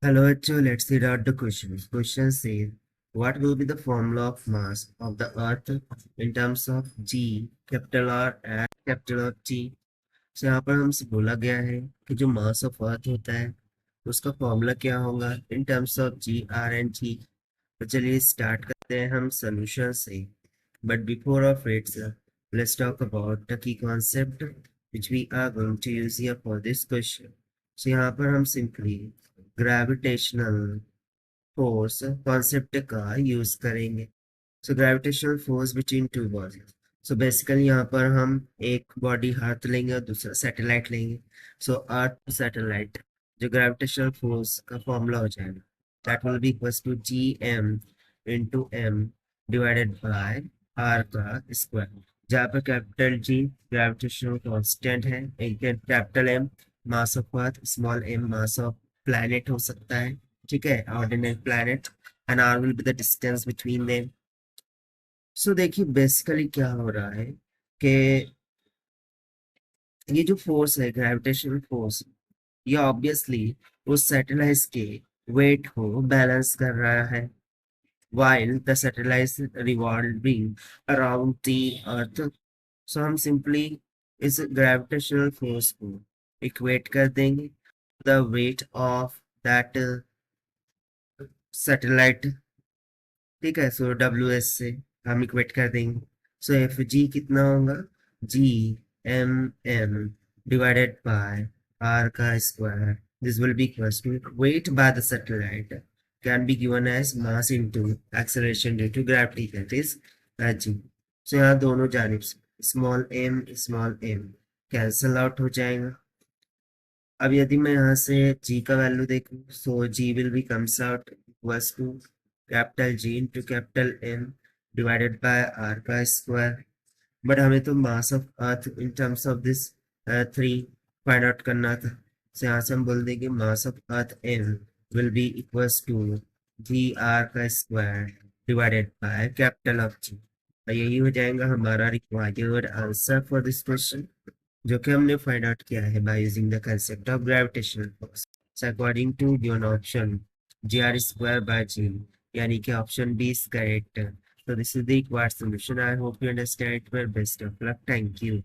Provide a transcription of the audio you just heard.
Hello, Acho. Let's read out the questions. Question says, what will be the formula of mass of the Earth in terms of G, capital R and capital of G? So यहाँ पर हमसे बोला गया है कि जो मास of अर्थ होता है उसका फॉर्मूला क्या होगा in terms of g r and g. तो चलिए स्टार्ट करते हैं हम सोल्यूशन से। But before of its let's talk about the key concept which we are going to use here for this question. So यहाँ पर हम सिंपली ग्रेविटेशनल फोर्स कॉन्सेप्ट का यूज करेंगे। So gravitational force between two bodies. So basically यहाँ पर हम एक body earth लेंगे और दूसरा सैटेलाइट लेंगे। सो अर्थ सैटेलाइट जो ग्रेविटेशनल फोर्स का फॉर्मूला हो जाएगा that will be equals to G M into m divided by r का स्क्वायर, जहाँ पर कैपिटल जी ग्रेविटेशनल कांस्टेंट है, एक capital M mass of earth, small m mass of planet हो सकता है, ठीक है, ordinary planet, and r will be the distance between them. So देखिए बेसिकली क्या हो रहा है कि ये जो फोर्स है ग्रेविटेशनल फोर्स, ये ऑब्वियसली उस सैटेलाइट के वेट को बैलेंस कर रहा है while the satellite is revolving around the earth। सो हम सिंपली इस ग्रेविटेशनल फोर्स को इक्वेट कर देंगे the weight of that satellite, ठीक है। सो डब्ल्यू एस से हम इक्वेट कर देंगे। सो एफ जी कितना होगा, G M m divided by r का square, this will be equals to weight by the satellite can be given as mass into acceleration due to gravity, that is g. So यहाँ दोनों जानिब small M cancel out हो जाएगा। अब यदि मैं यहाँ से g का वैल्यू देखूं, so g will be comes out equals to capital G into capital M divided by r का स्क्वायर। बट हमें तो mass of earth in terms of this 3 find out करना था। तो यहाँ से हम बोल देंगे mass of earth M will be equals to g r का square divided by capital of G। यही हो जाएगा हमारा required answer for this question, जो कि हमने फाइंड आउट किया है by using the concept of gravitational force. So according to given option g r square by g, यानी कि option b is correct. So this is the required solution. I hope you understand it well. Best of luck. Thank you.